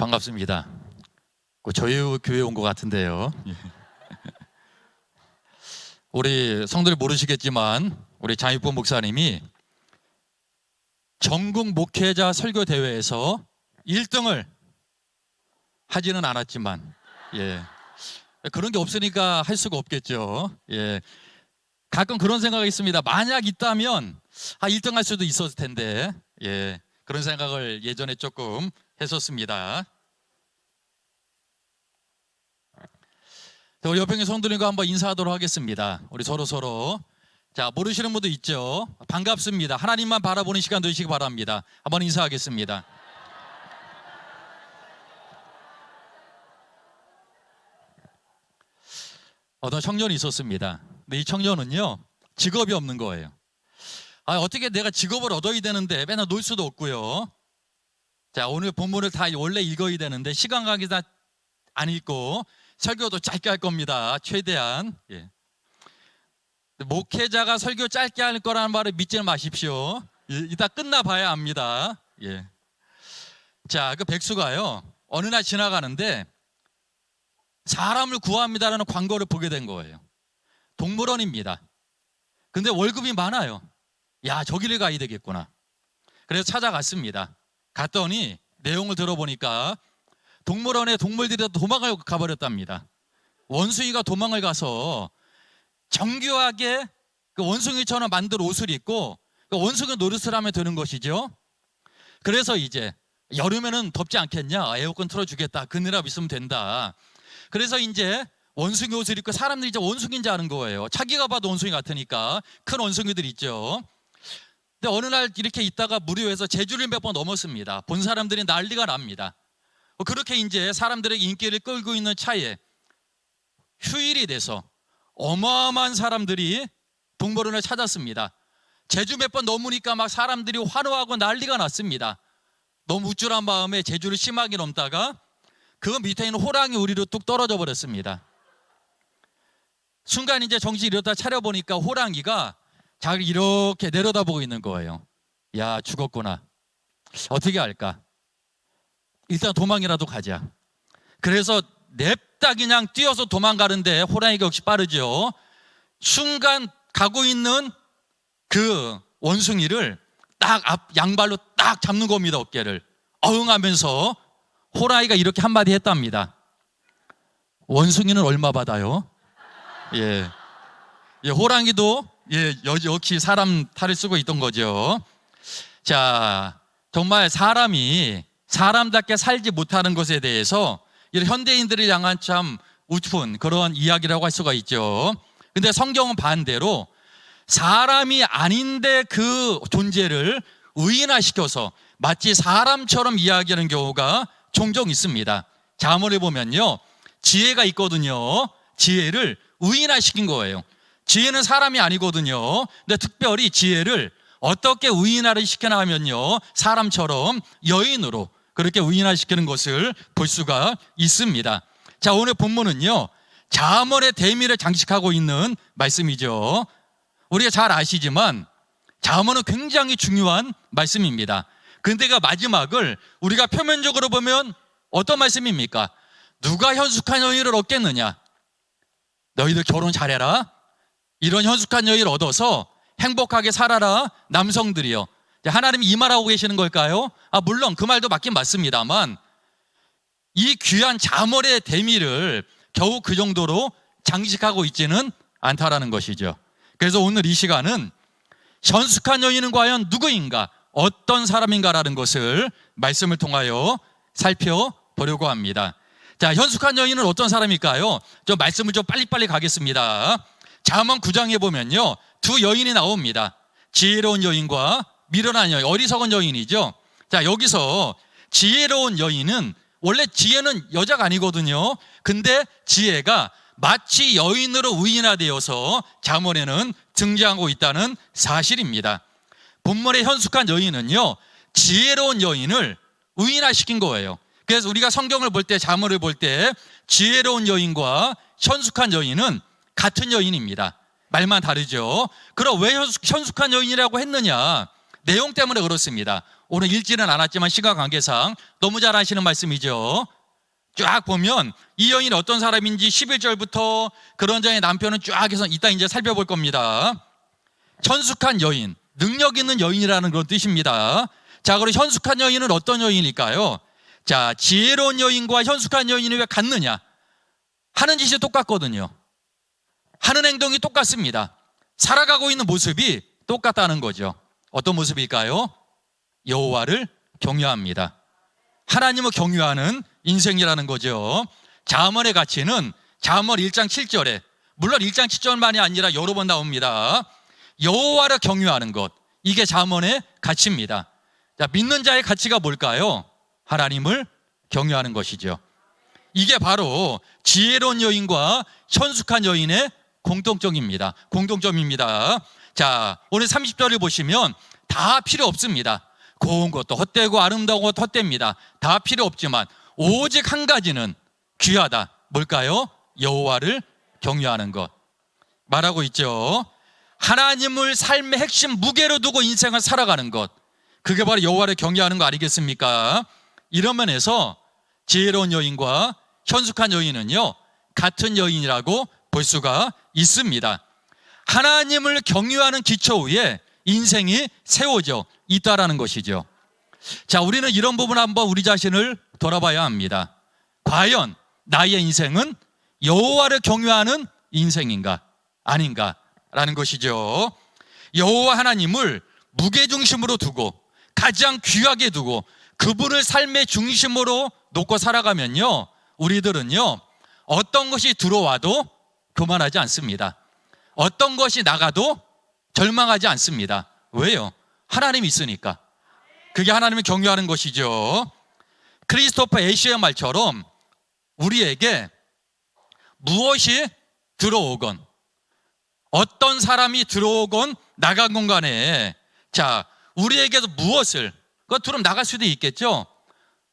반갑습니다. 저희 교회 온 것 같은데요. 우리 성도들 모르시겠지만 우리 장익범 목사님이 전국 목회자 설교 대회에서 1등을 하지는 않았지만, 그런 게 없으니까 할 수가 없겠죠. 가끔 그런 생각이 있습니다. 만약 있다면 1등 할 수도 있었을 텐데, 그런 생각을 예전에 조금 했었습니다. 우리 옆에 있는 성도님과 한번 인사하도록 하겠습니다. 우리 서로. 자, 모르시는 분도 있죠. 반갑습니다. 하나님만 바라보는 시간 되시기 바랍니다. 한번 인사하겠습니다. 어떤 청년이 있었습니다. 근데 이 청년은요, 직업이 없는 거예요. 어떻게 내가 직업을 얻어야 되는데 맨날 놀 수도 없고요. 자, 오늘 본문을 다 원래 읽어야 되는데 시간 관계 다 안 읽고 설교도 짧게 할 겁니다. 최대한. 목회자가 설교 짧게 할 거라는 말을 믿지 마십시오. 이따 끝나봐야 압니다. 자, 그 백수가요, 어느 날 지나가는데 사람을 구합니다라는 광고를 보게 된 거예요. 동물원입니다. 근데 월급이 많아요. 야, 저기를 가야 되겠구나. 그래서 찾아갔습니다. 갔더니 내용을 들어보니까 동물원에 동물들이 도망을 가버렸답니다. 원숭이가 도망을 가서 정교하게 그 원숭이처럼 만든 옷을 입고 그 원숭이 노릇을 하면 되는 것이죠. 그래서 이제 여름에는 덥지 않겠냐, 에어컨 틀어주겠다, 그늘압 있으면 된다. 그래서 이제 원숭이 옷을 입고 사람들이 이제 원숭이인 줄 아는 거예요. 자기가 봐도 원숭이 같으니까. 큰 원숭이들 있죠. 근데 어느 날 이렇게 있다가 무료해서 제주를 몇 번 넘었습니다. 본 사람들이 난리가 납니다. 그렇게 이제 사람들의 인기를 끌고 있는 차에 휴일이 돼서 어마어마한 사람들이 동물원을 찾았습니다. 제주 몇 번 넘으니까 막 사람들이 환호하고 난리가 났습니다. 너무 우쭐한 마음에 제주를 심하게 넘다가 그 밑에 있는 호랑이 우리로 뚝 떨어져 버렸습니다. 순간 이제 정신 이러다 차려보니까 호랑이가 자기를 이렇게 내려다보고 있는 거예요. 야, 죽었구나. 어떻게 할까? 일단 도망이라도 가자. 그래서 냅다 그냥 뛰어서 도망가는데 호랑이가 역시 빠르죠. 순간 가고 있는 그 원숭이를 딱 앞 양발로 딱 잡는 겁니다. 어깨를 어흥하면서 호랑이가 이렇게 한마디 했답니다. 원숭이는 얼마 받아요? 호랑이도 역시 사람 탈을 쓰고 있던 거죠. 자, 정말 사람이 사람답게 살지 못하는 것에 대해서 이런 현대인들을 향한 참 우픈 그런 이야기라고 할 수가 있죠. 근데 성경은 반대로 사람이 아닌데 그 존재를 의인화시켜서 마치 사람처럼 이야기하는 경우가 종종 있습니다. 잠언에 보면요, 지혜가 있거든요. 지혜를 의인화시킨 거예요. 지혜는 사람이 아니거든요. 근데 특별히 지혜를 어떻게 의인화를 시켜나가면요, 사람처럼 여인으로 그렇게 의인화시키는 것을 볼 수가 있습니다. 자, 오늘 본문은요, 잠언의 대미를 장식하고 있는 말씀이죠. 우리가 잘 아시지만 잠언은 굉장히 중요한 말씀입니다. 근데 그 마지막을 우리가 표면적으로 보면 어떤 말씀입니까? 누가 현숙한 여인을 얻겠느냐? 너희들 결혼 잘해라. 이런 현숙한 여인을 얻어서 행복하게 살아라, 남성들이요. 하나님이 이 말하고 계시는 걸까요? 물론 그 말도 맞긴 맞습니다만 이 귀한 잠언의 대미를 겨우 그 정도로 장식하고 있지는 않다라는 것이죠. 그래서 오늘 이 시간은 현숙한 여인은 과연 누구인가, 어떤 사람인가라는 것을 말씀을 통하여 살펴보려고 합니다. 자, 현숙한 여인은 어떤 사람일까요? 좀 말씀을 좀 빨리빨리 가겠습니다. 잠언 9장에 보면요, 두 여인이 나옵니다. 지혜로운 여인과 미련한 여인, 어리석은 여인이죠. 자, 여기서 지혜로운 여인은 원래 지혜는 여자가 아니거든요. 근데 지혜가 마치 여인으로 의인화되어서 잠언에는 등장하고 있다는 사실입니다. 본문의 현숙한 여인은요, 지혜로운 여인을 의인화시킨 거예요. 그래서 우리가 성경을 볼 때, 잠언을 볼 때 지혜로운 여인과 현숙한 여인은 같은 여인입니다. 말만 다르죠. 그럼 왜 현숙한 여인이라고 했느냐? 내용 때문에 그렇습니다. 오늘 읽지는 않았지만 시간 관계상 너무 잘 아시는 말씀이죠. 쫙 보면 이 여인이 어떤 사람인지 11절부터 그런 자의 남편은 쫙 해서 이따 이제 살펴볼 겁니다. 현숙한 여인, 능력 있는 여인이라는 그런 뜻입니다. 자, 그럼 현숙한 여인은 어떤 여인일까요? 자, 지혜로운 여인과 현숙한 여인이 왜 같느냐? 하는 짓이 똑같거든요. 하는 행동이 똑같습니다. 살아가고 있는 모습이 똑같다는 거죠. 어떤 모습일까요? 여호와를 경외합니다. 하나님을 경외하는 인생이라는 거죠. 잠언의 가치는 잠언 1장 7절에, 물론 1장 7절만이 아니라 여러 번 나옵니다. 여호와를 경외하는 것, 이게 잠언의 가치입니다. 자, 믿는 자의 가치가 뭘까요? 하나님을 경외하는 것이죠. 이게 바로 지혜로운 여인과 현숙한 여인의 공통점입니다. 자, 오늘 30절을 보시면 다 필요 없습니다. 고운 것도 헛되고 아름다운 것도 헛됩니다. 다 필요 없지만 오직 한 가지는 귀하다. 뭘까요? 여호와를 경외하는 것 말하고 있죠. 하나님을 삶의 핵심 무게로 두고 인생을 살아가는 것, 그게 바로 여호와를 경외하는 거 아니겠습니까? 이런 면에서 지혜로운 여인과 현숙한 여인은요, 같은 여인이라고 볼 수가 있습니다. 하나님을 경외하는 기초 위에 인생이 세워져 있다라는 것이죠. 자, 우리는 이런 부분 한번 우리 자신을 돌아봐야 합니다. 과연 나의 인생은 여호와를 경외하는 인생인가 아닌가라는 것이죠. 여호와 하나님을 무게중심으로 두고 가장 귀하게 두고 그분을 삶의 중심으로 놓고 살아가면요, 우리들은요, 어떤 것이 들어와도 교만하지 않습니다. 어떤 것이 나가도 절망하지 않습니다. 왜요? 하나님이 있으니까. 그게 하나님을 경외하는 것이죠. 크리스토퍼 애쉬의 말처럼 우리에게 무엇이 들어오건, 어떤 사람이 들어오건 나간 간에, 자, 우리에게도 무엇을, 그것 들으면 나갈 수도 있겠죠.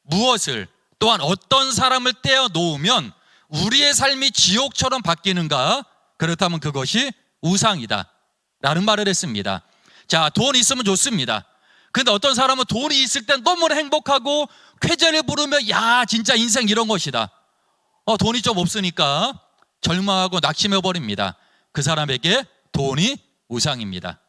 무엇을, 또한 어떤 사람을 떼어 놓으면 우리의 삶이 지옥처럼 바뀌는가? 그렇다면 그것이 우상이다 라는 말을 했습니다. 자, 돈 있으면 좋습니다. 근데 어떤 사람은 돈이 있을 땐 너무 행복하고 쾌재를 부르며 야, 진짜 인생 이런 것이다. 돈이 좀 없으니까 절망하고 낙심해버립니다. 그 사람에게 돈이 우상입니다.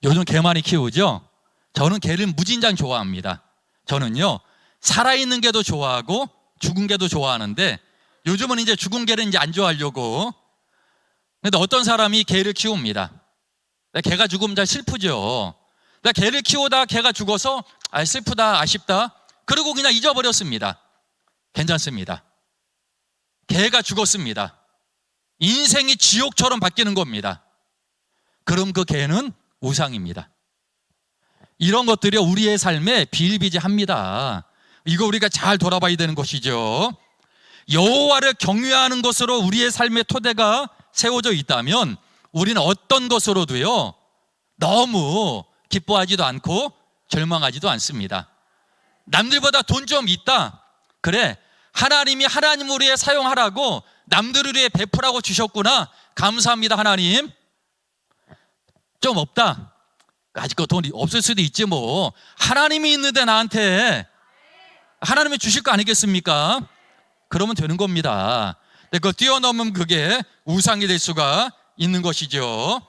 요즘 개 많이 키우죠? 저는 개를 무진장 좋아합니다. 저는요, 살아있는 개도 좋아하고 죽은 개도 좋아하는데, 요즘은 이제 죽은 개를 이제 안 좋아하려고. 근데 어떤 사람이 개를 키웁니다. 개가 죽으면 잘 슬프죠. 개를 키우다 개가 죽어서 슬프다, 아쉽다, 그리고 그냥 잊어버렸습니다. 괜찮습니다. 개가 죽었습니다. 인생이 지옥처럼 바뀌는 겁니다. 그럼 그 개는 우상입니다. 이런 것들이 우리의 삶에 비일비재합니다. 이거 우리가 잘 돌아봐야 되는 것이죠. 여호와를 경외하는 것으로 우리의 삶의 토대가 세워져 있다면 우리는 어떤 것으로도요, 너무 기뻐하지도 않고 절망하지도 않습니다. 남들보다 돈 좀 있다, 그래, 하나님이 하나님을 위해 사용하라고, 남들을 위해 베풀라고 주셨구나, 감사합니다 하나님. 좀 없다, 아직도 돈이 없을 수도 있지 뭐, 하나님이 있는데 나한테 하나님이 주실 거 아니겠습니까? 그러면 되는 겁니다. 근데 그걸 뛰어넘으면 그게 우상이 될 수가 있는 것이죠.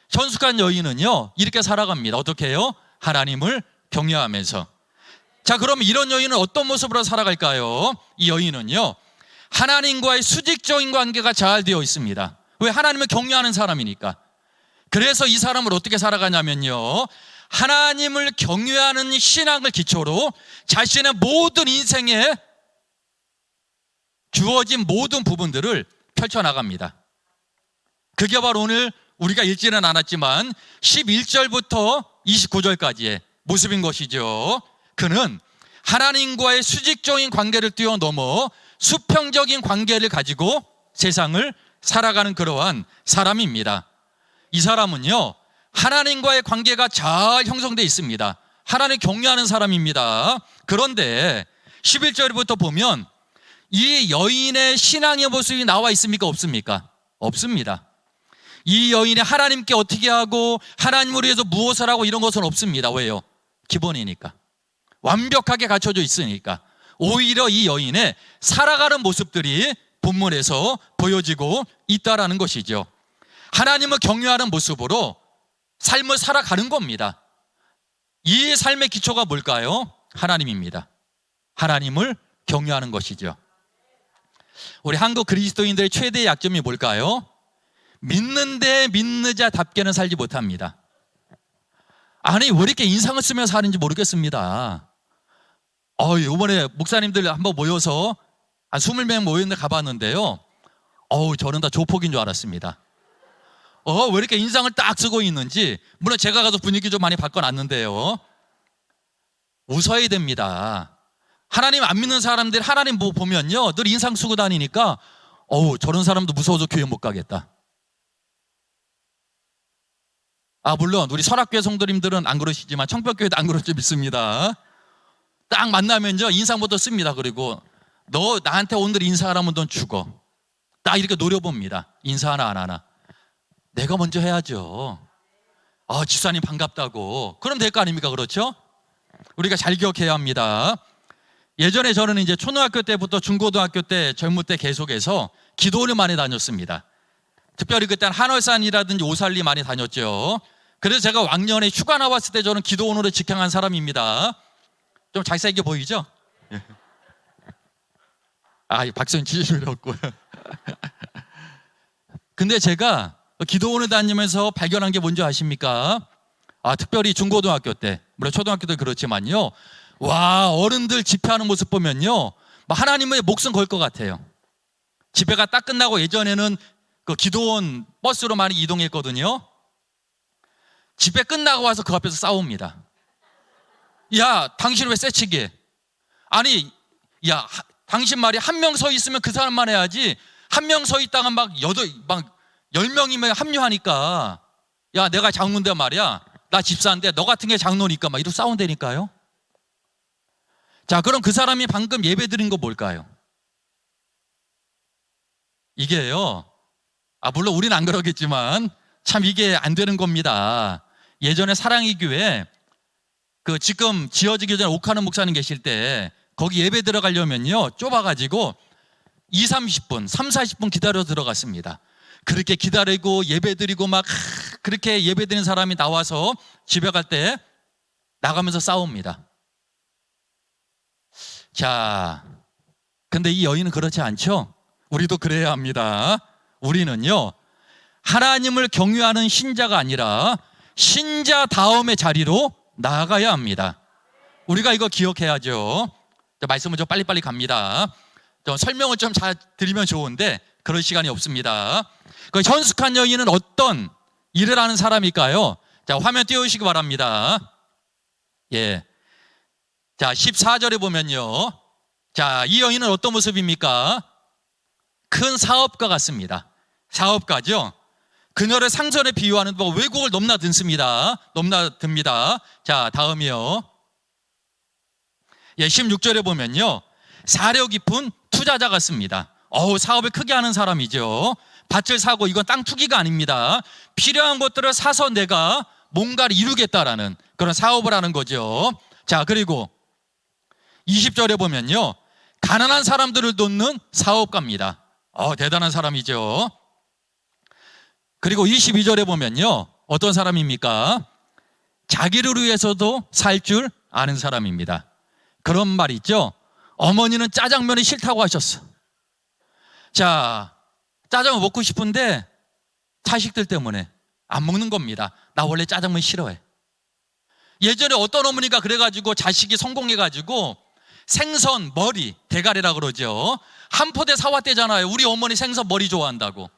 현숙한 여인은요, 이렇게 살아갑니다. 어떻게 해요? 하나님을 경외하면서. 자, 그럼 이런 여인은 어떤 모습으로 살아갈까요? 이 여인은요, 하나님과의 수직적인 관계가 잘 되어 있습니다. 왜? 하나님을 경외하는 사람이니까. 그래서 이 사람을 어떻게 살아가냐면요, 하나님을 경외하는 신앙을 기초로 자신의 모든 인생에 주어진 모든 부분들을 펼쳐나갑니다. 그게 바로 오늘 우리가 읽지는 않았지만 11절부터 29절까지의 모습인 것이죠. 그는 하나님과의 수직적인 관계를 뛰어넘어 수평적인 관계를 가지고 세상을 살아가는 그러한 사람입니다. 이 사람은요, 하나님과의 관계가 잘 형성되어 있습니다. 하나님 경외하는 사람입니다. 그런데 11절부터 보면 이 여인의 신앙의 모습이 나와 있습니까? 없습니까? 없습니다. 이 여인이 하나님께 어떻게 하고 하나님을 위해서 무엇을 하고 이런 것은 없습니다. 왜요? 기본이니까. 완벽하게 갖춰져 있으니까. 오히려 이 여인의 살아가는 모습들이 본문에서 보여지고 있다라는 것이죠. 하나님을 경외하는 모습으로 삶을 살아가는 겁니다. 이 삶의 기초가 뭘까요? 하나님입니다. 하나님을 경외하는 것이죠. 우리 한국 그리스도인들의 최대의 약점이 뭘까요? 믿는데 믿는 자답게는 살지 못합니다. 아니 왜 이렇게 인상을 쓰면서 사는지 모르겠습니다. 이번에 목사님들 한번 모여서 한 20명 모였는데 가봤는데요. 저는 다 조폭인 줄 알았습니다. 왜 이렇게 인상을 딱 쓰고 있는지. 물론 제가 가서 분위기 좀 많이 바꿔놨는데요. 웃어야 됩니다. 하나님 안 믿는 사람들 하나님 보면요 늘 인상 쓰고 다니니까 저런 사람도 무서워서 교회 못 가겠다. 물론 우리 설악교회 성도님들은 안 그러시지만 청평교회도 안 그럴 줄 믿습니다. 딱 만나면요 인상부터 씁니다. 그리고 너 나한테 오늘 인사하라면 넌 죽어. 딱 이렇게 노려봅니다. 인사하나 안 하나. 내가 먼저 해야죠. 집사님 반갑다고. 그럼 될 거 아닙니까? 그렇죠? 우리가 잘 기억해야 합니다. 예전에 저는 이제 초등학교 때부터 중고등학교 때 젊을 때 계속해서 기도원을 많이 다녔습니다. 특별히 그때는 한월산이라든지 오살리 많이 다녔죠. 그래서 제가 왕년에 휴가 나왔을 때 저는 기도원으로 직행한 사람입니다. 좀 잘생겨 보이죠? 박수는 지지율이 없고요. 근데 제가 기도원을 다니면서 발견한 게 뭔지 아십니까? 특별히 중고등학교 때, 물론 초등학교도 그렇지만요. 어른들 집회하는 모습 보면요. 하나님의 목숨 걸 것 같아요. 집회가 딱 끝나고 예전에는 그 기도원 버스로 많이 이동했거든요. 집회 끝나고 와서 그 앞에서 싸웁니다. 야, 당신 왜 쎄치기 해? 당신 말이 한 명 서 있으면 그 사람만 해야지. 한 명 서 있다가 막 10명이면 합류하니까 야, 내가 장로인데 말이야. 나 집사인데 너 같은 게 장로니까 막 이러고 싸운다니까요. 자, 그럼 그 사람이 방금 예배 드린 거 뭘까요? 이게요. 물론 우리는 안 그러겠지만 참 이게 안 되는 겁니다. 예전에 사랑의 교회 지금 지어지기 전에 옥하는 목사님 계실 때 거기 예배 들어가려면요 좁아가지고 30, 40분 기다려 들어갔습니다. 그렇게 기다리고 예배 드리고 막 그렇게 예배 드리는 사람이 나와서 집에 갈 때 나가면서 싸웁니다. 자, 근데 이 여인은 그렇지 않죠? 우리도 그래야 합니다. 우리는요 하나님을 경외하는 신자가 아니라 신자 다음의 자리로 나아가야 합니다. 우리가 이거 기억해야죠. 말씀을 좀 빨리빨리 갑니다. 좀 설명을 좀 잘 드리면 좋은데 그럴 시간이 없습니다. 그 현숙한 여인은 어떤 일을 하는 사람일까요? 자, 화면 띄우시기 바랍니다. 예. 자, 14절에 보면요. 자, 이 여인은 어떤 모습입니까? 큰 사업가 같습니다. 사업가죠. 그녀를 상선에 비유하는 외국을 넘나듭니다. 자, 다음이요. 예, 16절에 보면요. 사려 깊은 투자자 같습니다. 사업을 크게 하는 사람이죠. 밭을 사고 이건 땅 투기가 아닙니다. 필요한 것들을 사서 내가 뭔가를 이루겠다라는 그런 사업을 하는 거죠. 자, 그리고 20절에 보면요. 가난한 사람들을 돕는 사업가입니다. 대단한 사람이죠. 그리고 22절에 보면요. 어떤 사람입니까? 자기를 위해서도 살 줄 아는 사람입니다. 그런 말 있죠. 어머니는 짜장면이 싫다고 하셨어. 자, 짜장면 먹고 싶은데 자식들 때문에 안 먹는 겁니다. 나 원래 짜장면 싫어해. 예전에 어떤 어머니가 그래가지고 자식이 성공해가지고 생선 머리, 대가리라 그러죠. 한 포대 사왔대잖아요. 우리 어머니 생선 머리 좋아한다고.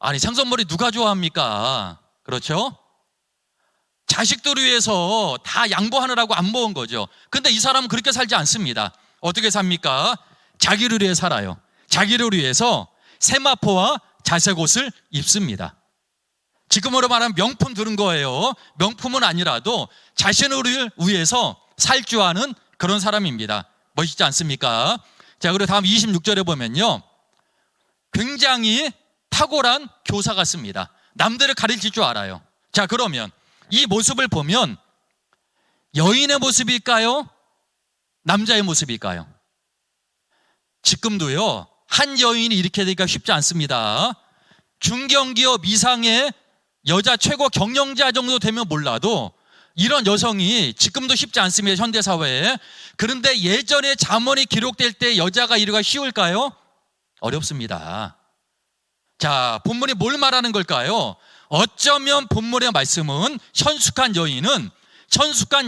아니, 생선 머리 누가 좋아합니까? 그렇죠? 자식들을 위해서 다 양보하느라고 안 모은 거죠. 근데 이 사람은 그렇게 살지 않습니다. 어떻게 삽니까? 자기를 위해 살아요. 자기를 위해서 세마포와 자색 옷을 입습니다. 지금으로 말하면 명품 들은 거예요. 명품은 아니라도 자신을 위해서 살 줄 아는 그런 사람입니다. 멋있지 않습니까? 자, 그리고 다음 26절에 보면요. 굉장히 탁월한 교사 같습니다. 남들을 가르칠 줄 알아요. 자, 그러면 이 모습을 보면 여인의 모습일까요? 남자의 모습일까요? 지금도요, 한 여인이 이렇게 되기가 쉽지 않습니다. 중견기업 이상의 여자 최고 경영자 정도 되면 몰라도 이런 여성이 지금도 쉽지 않습니다, 현대사회에. 그런데 예전에 잠언이 기록될 때 여자가 이루기가 쉬울까요? 어렵습니다. 자, 본문이 뭘 말하는 걸까요? 어쩌면 본문의 말씀은 현숙한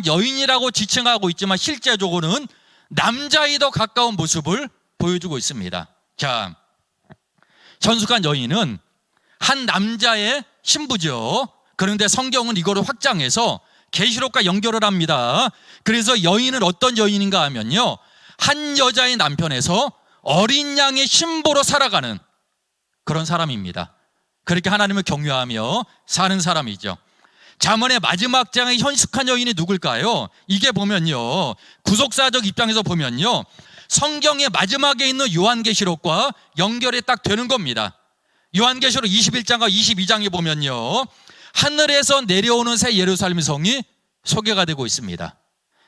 여인이라고 지칭하고 있지만 실제적으로는 남자에 더 가까운 모습을 보여주고 있습니다. 자, 현숙한 여인은 한 남자의 신부죠. 그런데 성경은 이거를 확장해서 계시록과 연결을 합니다. 그래서 여인은 어떤 여인인가 하면요, 한 여자의 남편에서 어린 양의 신부로 살아가는 그런 사람입니다. 그렇게 하나님을 경외하며 사는 사람이죠. 잠언의 마지막 장의 현숙한 여인이 누굴까요? 이게 보면요, 구속사적 입장에서 보면요, 성경의 마지막에 있는 요한계시록과 연결이 딱 되는 겁니다. 요한계시록 21장과 22장에 보면요, 하늘에서 내려오는 새 예루살렘 성이 소개가 되고 있습니다.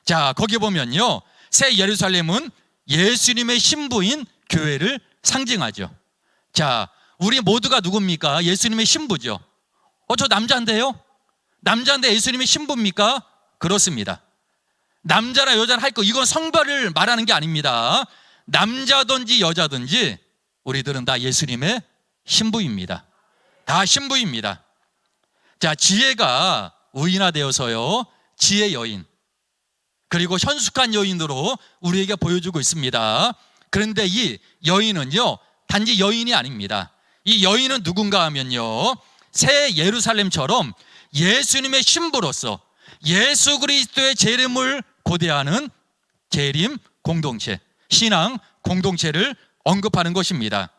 자, 거기 보면요, 새 예루살렘은 예수님의 신부인 교회를 상징하죠. 자, 우리 모두가 누굽니까? 예수님의 신부죠. 저 남자인데요? 남자인데 예수님의 신부입니까? 그렇습니다. 남자나 여자나 할 거, 이건 성별을 말하는 게 아닙니다. 남자든지 여자든지 우리들은 다 예수님의 신부입니다. 다 신부입니다. 자, 지혜가 의인화되어서요, 지혜 여인, 그리고 현숙한 여인으로 우리에게 보여주고 있습니다. 그런데 이 여인은요, 단지 여인이 아닙니다. 이 여인은 누군가 하면요, 새 예루살렘처럼 예수님의 신부로서 예수 그리스도의 재림을 고대하는 재림 공동체, 신앙 공동체를 언급하는 것입니다.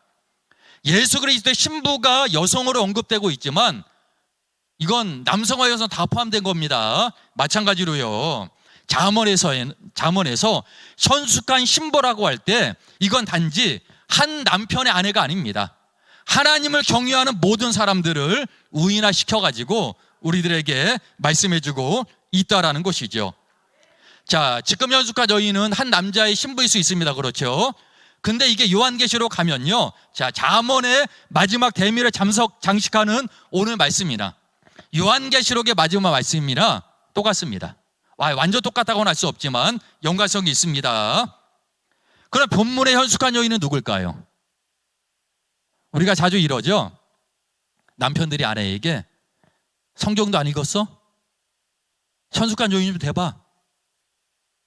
예수 그리스도의 신부가 여성으로 언급되고 있지만 이건 남성과 여성 다 포함된 겁니다. 마찬가지로요, 잠언에서 현숙한 신부라고 할 때 이건 단지 한 남편의 아내가 아닙니다. 하나님을 경외하는 모든 사람들을 우인화시켜가지고 우리들에게 말씀해주고 있다라는 것이죠. 자, 지금 현숙한 여인은 한 남자의 신부일 수 있습니다. 그렇죠? 근데 이게 요한계시록 가면요, 자, 잠언의 마지막 대미를 장식하는 오늘 말씀이나 요한계시록의 마지막 말씀이나 똑같습니다. 완전 똑같다고는 할 수 없지만 연관성이 있습니다. 그럼 본문의 현숙한 여인은 누굴까요? 우리가 자주 이러죠. 남편들이 아내에게 성경도 안 읽었어? 현숙한 여인 좀 대봐.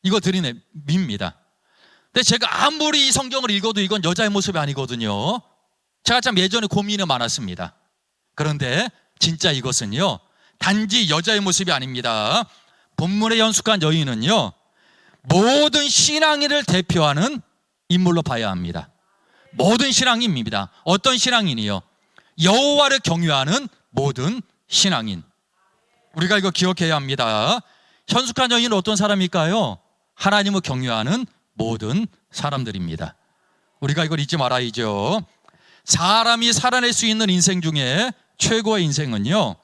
이거 들이냅니다. 근데 제가 아무리 이 성경을 읽어도 이건 여자의 모습이 아니거든요. 제가 참 예전에 고민이 많았습니다. 그런데 진짜 이것은요, 단지 여자의 모습이 아닙니다. 본문의 현숙한 여인은요, 모든 신앙인을 대표하는 인물로 봐야 합니다. 모든 신앙인입니다. 어떤 신앙인이요? 여호와를 경외하는 모든 신앙인. 우리가 이거 기억해야 합니다. 현숙한 여인은 어떤 사람일까요? 하나님을 경외하는 모든 사람들입니다. 우리가 이걸 잊지 말아야죠. 사람이 살아낼 수 있는 인생 중에 최고의 인생은요,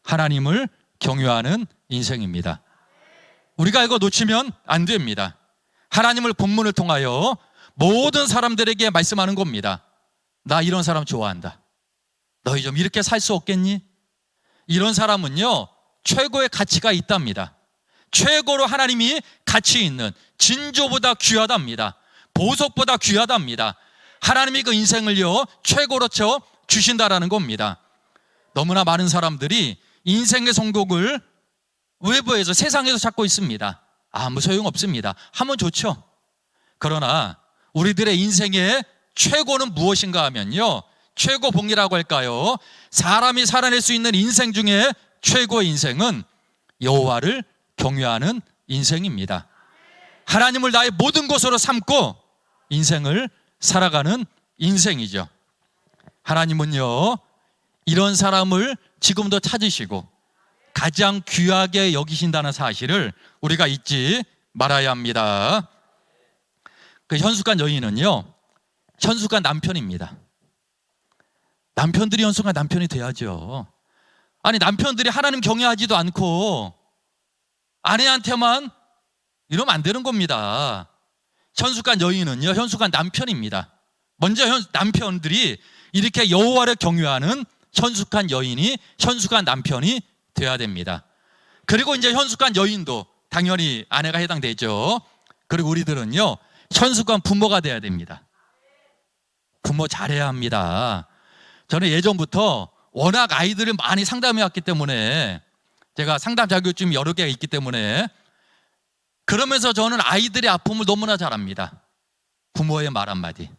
하나님을 경외하는 인생입니다. 우리가 이거 놓치면 안 됩니다. 하나님을 본문을 통하여 모든 사람들에게 말씀하는 겁니다. 나 이런 사람 좋아한다. 너희 좀 이렇게 살 수 없겠니? 이런 사람은요, 최고의 가치가 있답니다. 최고로 하나님이 가치 있는, 진조보다 귀하답니다. 보석보다 귀하답니다. 하나님이 그 인생을요, 최고로 주신다라는 겁니다. 너무나 많은 사람들이 인생의 성공을 외부에서, 세상에서 찾고 있습니다. 아무 소용없습니다. 하면 좋죠. 그러나 우리들의 인생의 최고는 무엇인가 하면요, 최고봉이라고 할까요? 사람이 살아낼 수 있는 인생 중에 최고의 인생은 여호와를 경외하는 인생입니다. 하나님을 나의 모든 것으로 삼고 인생을 살아가는 인생이죠. 하나님은요, 이런 사람을 지금도 찾으시고 가장 귀하게 여기신다는 사실을 우리가 잊지 말아야 합니다. 그 현숙한 여인은요, 현숙한 남편입니다. 남편들이 현숙한 남편이 돼야죠. 아니 남편들이 하나님 경외하지도 않고 아내한테만 이러면 안 되는 겁니다. 현숙한 여인은요, 현숙한 남편입니다. 먼저 남편들이 이렇게 여호와를 경외하는 현숙한 여인이, 현숙한 남편이 돼야 됩니다. 그리고 이제 현숙한 여인도 당연히 아내가 해당되죠. 그리고 우리들은요, 현숙한 부모가 돼야 됩니다. 부모 잘해야 합니다. 저는 예전부터 워낙 아이들을 많이 상담해 왔기 때문에, 제가 상담 자격증이 여러 개가 있기 때문에, 그러면서 저는 아이들의 아픔을 너무나 잘 압니다. 부모의 말 한마디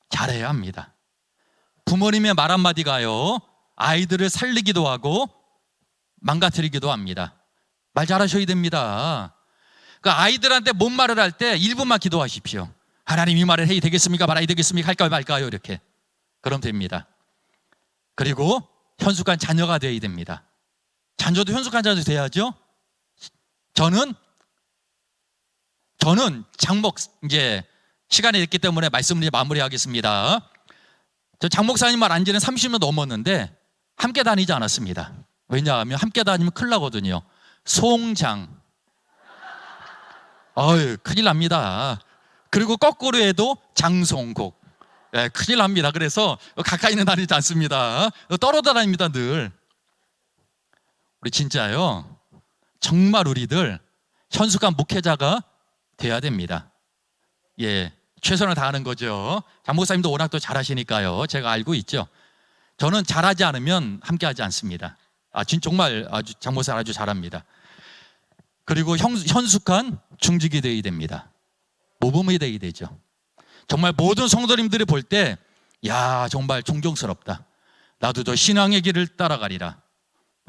잘해야 합니다. 부모님의 말 한마디가요, 아이들을 살리기도 하고 망가뜨리기도 합니다. 말 잘하셔야 됩니다. 그러니까 아이들한테 뭔 말을 할 때 1분만 기도하십시오. 하나님 이 말을 해야 되겠습니까? 말아야 되겠습니까? 할까요 말까요? 이렇게. 그럼 됩니다. 그리고 현숙한 자녀가 되어야 됩니다. 자녀도 현숙한 자녀 돼야죠. 저는 장목, 이제 시간이 됐기 때문에 말씀을 마무리하겠습니다. 저 장목사님 말 안 지는 30년 넘었는데 함께 다니지 않았습니다. 왜냐하면 함께 다니면 큰일 나거든요. 송장, 큰일 납니다. 그리고 거꾸로 해도 장송곡, 큰일 납니다. 그래서 가까이는 다니지 않습니다. 떨어져 다닙니다. 늘. 우리 진짜요, 정말 우리들 현숙한 목회자가 돼야 됩니다. 최선을 다하는 거죠. 장 목사님도 워낙 또 잘하시니까요, 제가 알고 있죠. 저는 잘하지 않으면 함께하지 않습니다. 정말 장 목사 아주 잘합니다. 그리고 현숙한 중직이 되어야 됩니다. 모범이 되어야 되죠. 정말 모든 성도님들이 볼 때, 야, 정말 존경스럽다, 나도 저 신앙의 길을 따라가리라,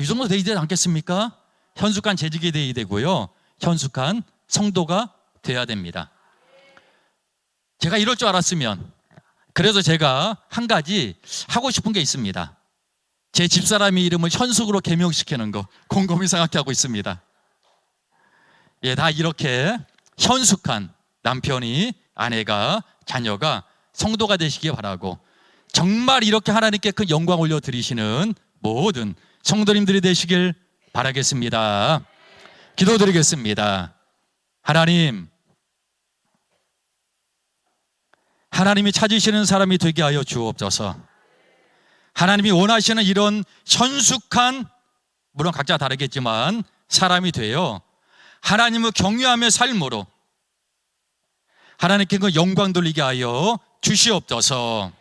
이 정도 되어야 되지 않겠습니까? 현숙한 재직이 되어야 되고요, 현숙한 성도가 돼야 됩니다. 제가 이럴 줄 알았으면, 그래서 제가 한 가지 하고 싶은 게 있습니다. 제 집사람의 이름을 현숙으로 개명시키는 거 곰곰이 생각하고 있습니다. 다 이렇게 현숙한 남편이, 아내가, 자녀가, 성도가 되시기 바라고, 정말 이렇게 하나님께 큰 영광 올려드리시는 모든 성도님들이 되시길 바라겠습니다. 기도드리겠습니다. 하나님이 찾으시는 사람이 되게 하여 주옵소서. 하나님이 원하시는 이런 현숙한, 물론 각자 다르겠지만 사람이 되어 하나님을 경외하며 삶으로 하나님께 그 영광 돌리게 하여 주시옵소서.